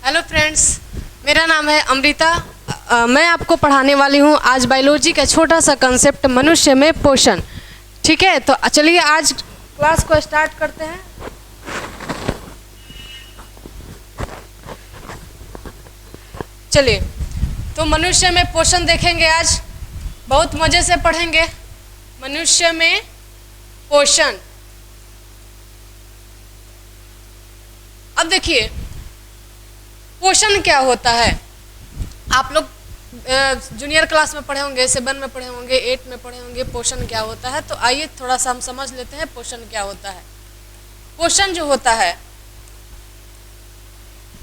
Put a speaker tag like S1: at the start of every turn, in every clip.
S1: Hello friends, मेरा नाम है अमृता। मैं आपको पढ़ाने वाली हूँ आज बायोलॉजी का छोटा सा कंसेप्ट मनुष्य में पोषण। ठीक है, तो चलिए आज क्लास को स्टार्ट करते हैं। चलिए, तो मनुष्य में पोषण देखेंगे आज, बहुत मज़े से पढ़ेंगे। मनुष्य में पोषण। अब देखिए पोषण क्या होता है। आप लोग जूनियर क्लास में पढ़े होंगे, 7 में पढ़े होंगे, 8 में पढ़े होंगे पोषण क्या होता है। तो आइए थोड़ा सा हम समझ लेते हैं पोषण क्या होता है। पोषण जो होता है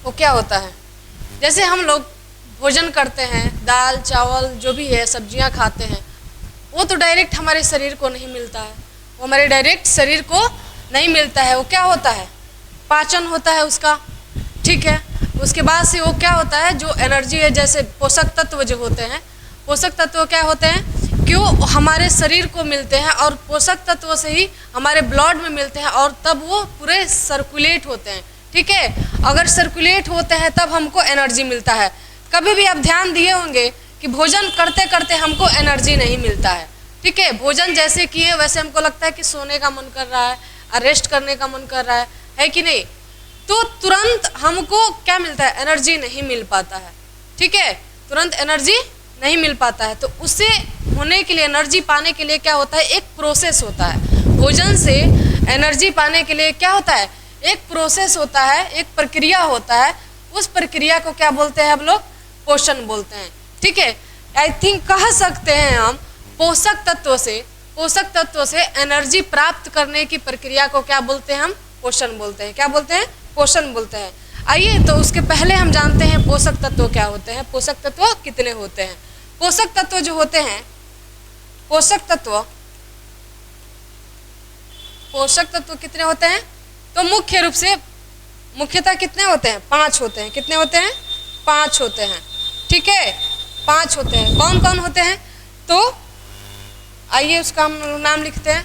S1: वो क्या होता है, जैसे हम लोग भोजन करते हैं, दाल चावल जो भी है, सब्जियां खाते हैं, वो तो डायरेक्ट हमारे शरीर को नहीं मिलता है। वो हमारे डायरेक्ट शरीर को नहीं मिलता है। वो क्या होता है, पाचन होता है उसका। ठीक है, उसके बाद से वो क्या होता है, जो एनर्जी है, जैसे पोषक तत्व जो होते हैं, पोषक तत्व क्या होते हैं कि वो हमारे शरीर को मिलते हैं और पोषक तत्व से ही हमारे ब्लड में मिलते हैं और तब वो पूरे सर्कुलेट होते हैं। ठीक है, अगर सर्कुलेट होते हैं तब हमको एनर्जी मिलता है। कभी भी आप ध्यान दिए होंगे कि भोजन करते करते हमको एनर्जी नहीं मिलता है। ठीक है, भोजन जैसे किए वैसे हमको लगता है कि सोने का मन कर रहा है, रेस्ट करने का मन कर रहा है कि नहीं, तो तुरंत हमको क्या मिलता है, एनर्जी नहीं मिल पाता है। ठीक है, तुरंत एनर्जी नहीं मिल पाता है। तो उससे होने के लिए, एनर्जी पाने के लिए क्या होता है, एक प्रोसेस होता है। भोजन से एनर्जी पाने के लिए क्या होता है, एक प्रोसेस होता है, एक प्रक्रिया होता है। उस प्रक्रिया को क्या बोलते हैं हम लोग, पोषण बोलते हैं। ठीक है, आई थिंक कह सकते हैं हम पोषक तत्व से एनर्जी प्राप्त करने की प्रक्रिया को क्या बोलते हैं, हम पोषण बोलते हैं। क्या बोलते हैं, पोषण बोलते हैं। आइए तो उसके पहले हम जानते हैं पोषक तत्व क्या होते हैं, पोषक तत्व कितने होते हैं। पोषक तत्व जो होते हैं, पोषक तत्व कितने होते हैं, तो मुख्य रूप से मुख्यतः कितने होते हैं, 5 होते हैं। कितने होते हैं, 5 होते हैं। ठीक है, 5 होते हैं। कौन कौन होते हैं, तो आइए उसका हम नाम लिखते हैं।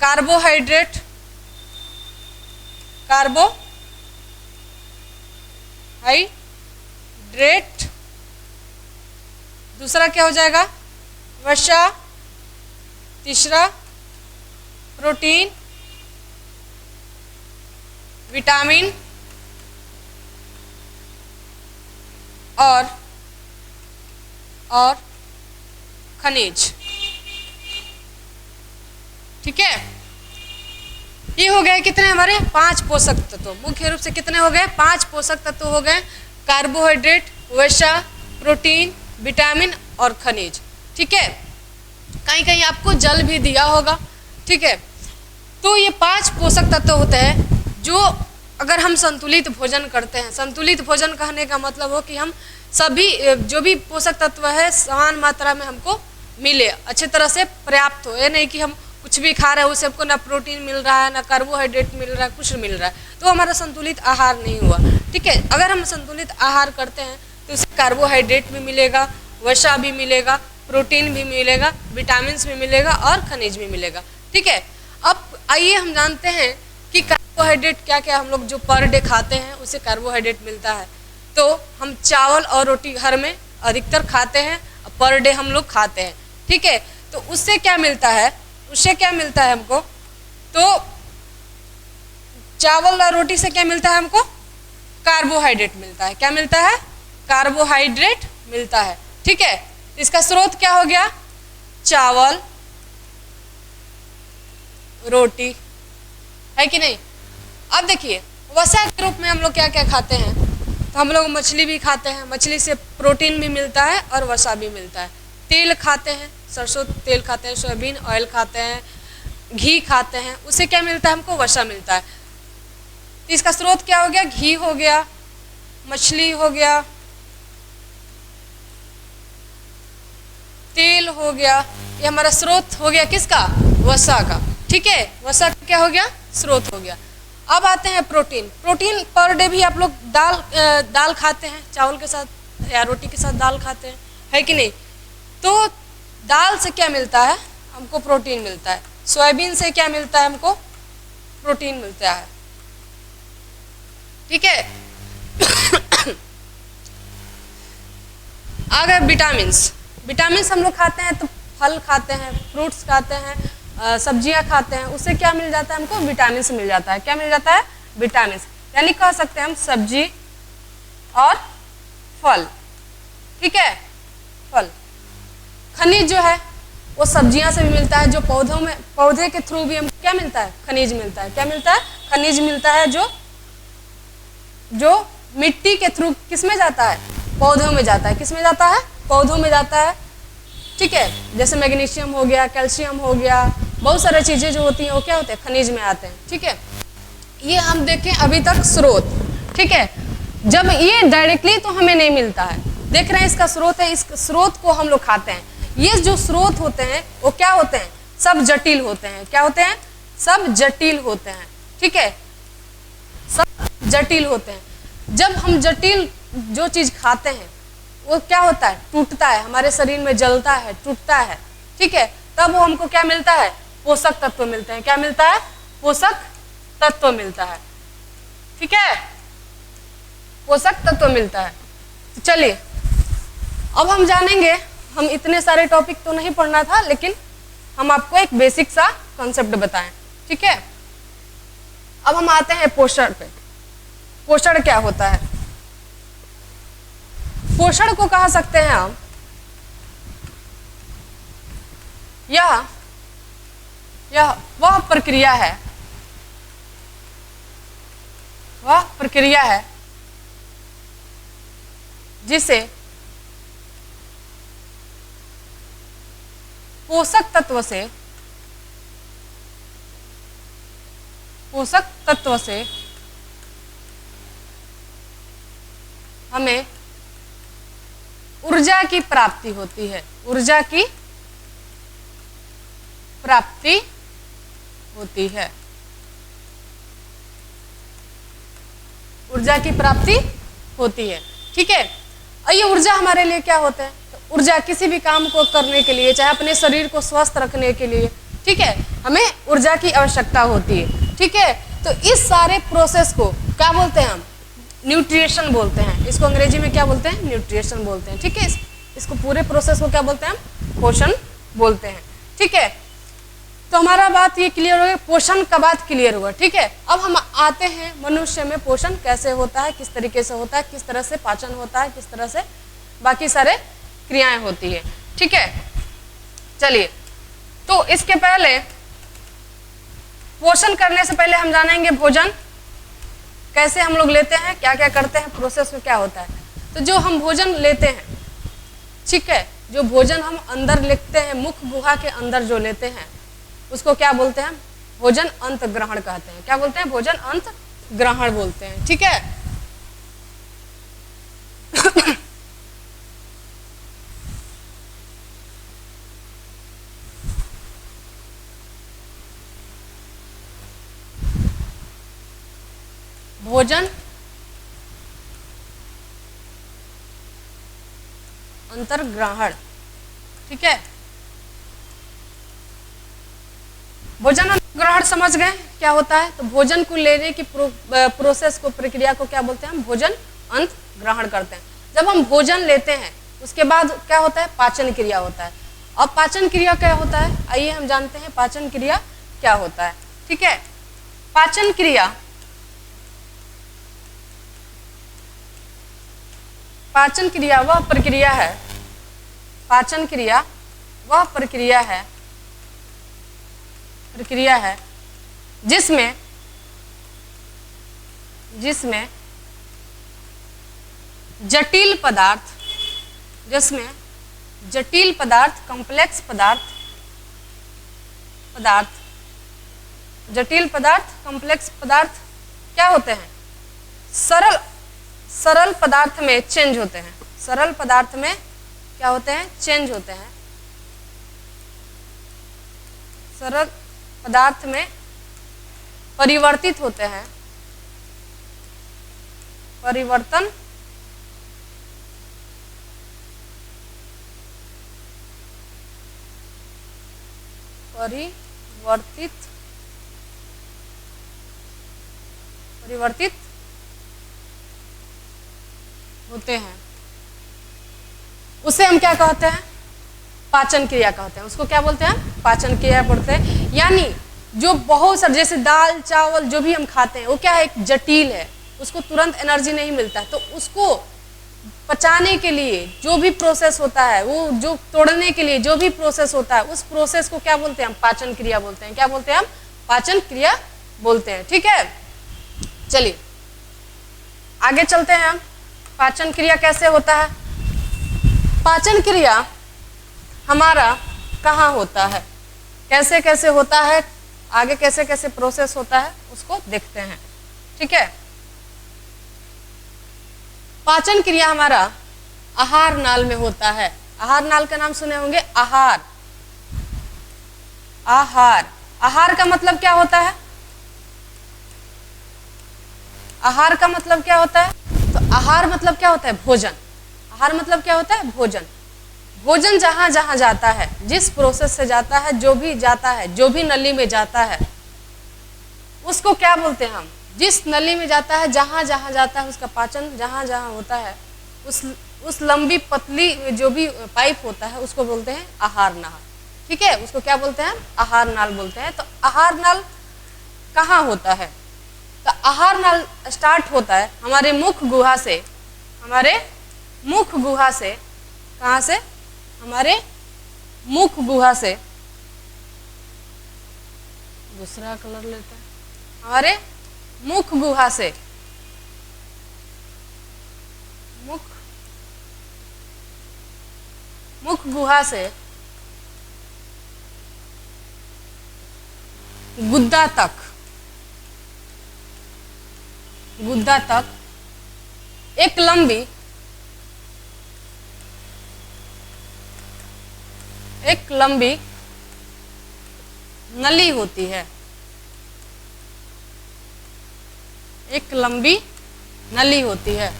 S1: कार्बोहाइड्रेट, दूसरा क्या हो जाएगा, वसा, तीसरा प्रोटीन, विटामिन और खनिज। ठीक है, ये हो गए कितने हमारे, 5 पोषक तत्व। मुख्य रूप से कितने हो गए, 5 पोषक तत्व हो गए। कार्बोहाइड्रेट, वसा, प्रोटीन, विटामिन और खनिज। ठीक है, कहीं कहीं आपको जल भी दिया होगा। ठीक है, तो ये 5 पोषक तत्व होते हैं जो अगर हम संतुलित भोजन करते हैं, संतुलित भोजन कहने का मतलब हो कि हम सभी जो भी पोषक तत्व है समान मात्रा में हमको मिले, अच्छे तरह से पर्याप्त हो। ये नहीं कि हम कुछ भी खा रहे हैं उससे हमको ना प्रोटीन मिल रहा है, ना कार्बोहाइड्रेट मिल रहा है, कुछ मिल रहा है, तो हमारा संतुलित आहार नहीं हुआ। ठीक है, अगर हम संतुलित आहार करते हैं तो उससे कार्बोहाइड्रेट भी मिलेगा, वसा भी मिलेगा, प्रोटीन भी मिलेगा, विटामिन भी मिलेगा और खनिज भी मिलेगा। ठीक है, अब आइए हम जानते हैं कि कार्बोहाइड्रेट क्या क्या हम लोग जो पर डे खाते हैं उससे कार्बोहाइड्रेट मिलता है। तो हम चावल और रोटी घर में अधिकतर खाते हैं, पर डे हम लोग खाते हैं। ठीक है, तो उससे क्या मिलता है, हमको, तो चावल और रोटी से क्या मिलता है हमको, कार्बोहाइड्रेट मिलता है। क्या मिलता है, कार्बोहाइड्रेट मिलता है। ठीक है, इसका स्रोत क्या हो गया, चावल, रोटी, है कि नहीं। अब देखिए वसा के रूप में हम लोग क्या क्या खाते हैं, तो हम लोग मछली भी खाते हैं, मछली से प्रोटीन भी मिलता है और वसा भी मिलता है। तेल खाते हैं, सरसों तेल खाते हैं, सोयाबीन ऑयल खाते हैं, घी खाते हैं, उससे क्या मिलता है, हमको वसा मिलता है। तो इसका स्रोत क्या हो गया, घी हो गया, मछली हो गया, तेल हो गया, ये हमारा स्रोत हो गया किसका, वसा का। ठीक है, वसा का क्या हो गया, स्रोत हो गया। अब आते हैं प्रोटीन। प्रोटीन पर डे भी आप लोग दाल खाते हैं, चावल के साथ या रोटी के साथ दाल खाते हैं, है कि नहीं। तो दाल से क्या मिलता है, हमको प्रोटीन मिलता है। सोयाबीन से क्या मिलता है, हमको प्रोटीन मिलता है। ठीक है, आ गए विटामिन्स। विटामिन्स हम लोग खाते हैं तो फल खाते हैं, फ्रूट्स खाते हैं, सब्जियां खाते हैं, उससे क्या मिल जाता है हमको? विटामिन्स मिल जाता है। क्या मिल जाता है? विटामिन्स। यानी कह सकते हैं हम सब्जी और फल, ठीक है, फल। खनिज जो है वो सब्जियां से भी मिलता है, जो पौधों में, पौधे के थ्रू भी हमको क्या मिलता है? खनिज मिलता है। क्या मिलता है? खनिज मिलता है, जो मिट्टी के थ्रू किस में जाता है? पौधों में जाता है। किस में जाता है? पौधों में जाता है, ठीक है। जैसे मैग्नीशियम हो गया, कैल्शियम हो गया, बहुत सारी चीज़ें जो होती हैं वो क्या होते हैं? खनिज में आते हैं, ठीक है। ये हम देखें अभी तक स्रोत, ठीक है। जब ये डायरेक्टली तो हमें नहीं मिलता है, देख रहे हैं इसका स्रोत है, इस स्रोत को हम लोग खाते हैं। ये जो स्रोत होते हैं वो क्या होते हैं? सब जटिल होते हैं। क्या होते हैं? सब जटिल होते हैं, ठीक है, सब जटिल होते हैं। जब हम जटिल जो चीज़ खाते हैं वो क्या होता है? टूटता है, हमारे शरीर में जलता है, टूटता है, ठीक है। तब वो हमको क्या मिलता है? पोषक तत्व मिलते हैं। क्या मिलता है? पोषक तत्व मिलता है, ठीक है, पोषक तत्व मिलता है। तो चलिए अब हम जानेंगे, हम इतने सारे टॉपिक तो नहीं पढ़ना था, लेकिन हम आपको एक बेसिक सा कॉन्सेप्ट बताएं, ठीक है। अब हम आते हैं पोषण पे। पोषण क्या होता है? पोषण को कह सकते हैं हम, यह वह प्रक्रिया है, वह प्रक्रिया है जिसे पोषक तत्व से हमें ऊर्जा की प्राप्ति होती है। ऊर्जा की प्राप्ति होती है। ऊर्जा की प्राप्ति होती है, ठीक है। और ये ऊर्जा हमारे लिए क्या होता है? तो ऊर्जा किसी भी काम को करने के लिए, चाहे अपने शरीर को स्वस्थ रखने के लिए, ठीक है, हमें ऊर्जा की आवश्यकता होती है, ठीक है। तो इस सारे प्रोसेस को क्या बोलते हैं हम? न्यूट्रिशन बोलते हैं। इसको अंग्रेजी में क्या बोलते हैं? न्यूट्रिशन बोलते हैं, ठीक है। इसको पूरे प्रोसेस को क्या बोलते हैं हम? पोषण बोलते हैं, ठीक है। तो हमारा बात ये क्लियर हो गया, पोषण का बात क्लियर हुआ, ठीक है। अब हम आते हैं मनुष्य में पोषण कैसे होता है, किस तरीके से होता है, किस तरह से पाचन होता है, किस तरह से बाकी सारे क्रियाएं होती है, ठीक है। चलिए, तो इसके पहले पोषण करने से पहले हम जानेंगे भोजन कैसे हम लोग लेते हैं, क्या क्या करते हैं, प्रोसेस में क्या होता है। तो जो हम भोजन लेते हैं, ठीक है, जो भोजन हम अंदर लेते हैं, मुख गुहा के अंदर जो लेते हैं, उसको क्या बोलते हैं? भोजन अंत ग्रहण कहते हैं। क्या बोलते हैं? भोजन अंत ग्रहण बोलते हैं, ठीक है। भोजन अंतर्ग्रहण, ठीक है। भोजन अंतर्ग्रहण समझ गए क्या होता है? तो भोजन को लेने की प्रोसेस को, प्रक्रिया को क्या बोलते हैं हम? भोजन अंत ग्रहण करते हैं। जब हम भोजन लेते हैं उसके बाद क्या होता है? पाचन क्रिया होता है। अब पाचन क्रिया क्या होता है, आइए हम जानते हैं पाचन क्रिया क्या होता है, ठीक है। पाचन क्रिया, पाचन क्रिया वह प्रक्रिया है, पाचन क्रिया वह प्रक्रिया है जिसमें जटिल पदार्थ, कॉम्प्लेक्स पदार्थ क्या होते हैं? सरल पदार्थ में चेंज होते हैं। सरल पदार्थ में क्या होते हैं? चेंज होते हैं। सरल पदार्थ में परिवर्तित होते हैं। परिवर्तित होते हैं। उसे हम क्या कहते हैं? पाचन क्रिया कहते हैं। उसको क्या बोलते हैं? हम पाचन क्रिया बोलते हैं। यानी जो बहुत सारे जैसे दाल चावल जो भी हम खाते हैं वो क्या है? एक जटिल है, उसको तुरंत एनर्जी नहीं मिलता है, तो उसको पचाने के लिए जो भी प्रोसेस होता है, वो जो तोड़ने के लिए जो भी प्रोसेस होता है, उस प्रोसेस को क्या बोलते हैं? हम पाचन क्रिया बोलते हैं। क्या बोलते हैं? हम पाचन क्रिया बोलते हैं। ठीक है, चलिए आगे चलते हैं। हम पाचन क्रिया कैसे होता है? पाचन क्रिया हमारा कहाँ होता है, कैसे कैसे होता है, आगे कैसे कैसे प्रोसेस होता है, उसको देखते हैं। ठीक है, पाचन क्रिया हमारा आहार नाल में होता है। आहार नाल का नाम सुने होंगे, आहार। आहार, आहार का मतलब क्या होता है? आहार का मतलब क्या होता है? तो आहार मतलब क्या होता है? भोजन। आहार मतलब क्या होता है? भोजन। भोजन जहां जहां जाता है, जिस प्रोसेस से जाता है, जो भी जाता है, जो भी नली में जाता है, उसको क्या बोलते हैं हम? जिस नली में जाता है, जहां जहां जाता है, उसका पाचन जहां जहां होता है, उस लंबी पतली जो भी पाइप होता है, उसको बोलते हैं आहार नाल। ठीक है, उसको क्या बोलते हैं? आहार नाल बोलते हैं। तो आहार नाल कहाँ होता है? तो आहार नाल स्टार्ट होता है हमारे मुख गुहा से। हमारे मुख गुहा से, कहाँ से? हमारे मुख गुहा से। दूसरा कलर लेते हैं। हमारे मुख गुहा से, मुख गुहा से गुद्दा तक, गुद्दा तक एक लंबी नली होती है। एक लंबी नली होती है।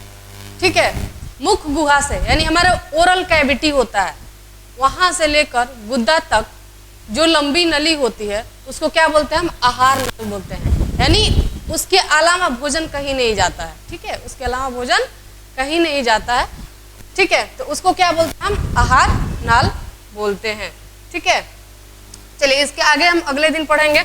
S1: ठीक है, मुख गुहा से यानी हमारा ओरल कैविटी होता है, वहां से लेकर गुद्दा तक जो लंबी नली होती है, उसको क्या बोलते हैं? हम आहार नल बोलते हैं। यानी उसके अलावा भोजन कहीं नहीं जाता है। ठीक है, उसके अलावा भोजन कहीं नहीं जाता है। ठीक है, तो उसको क्या बोलते हैं? हम आहार नाल बोलते हैं। ठीक है, चलिए इसके आगे हम अगले दिन पढ़ेंगे।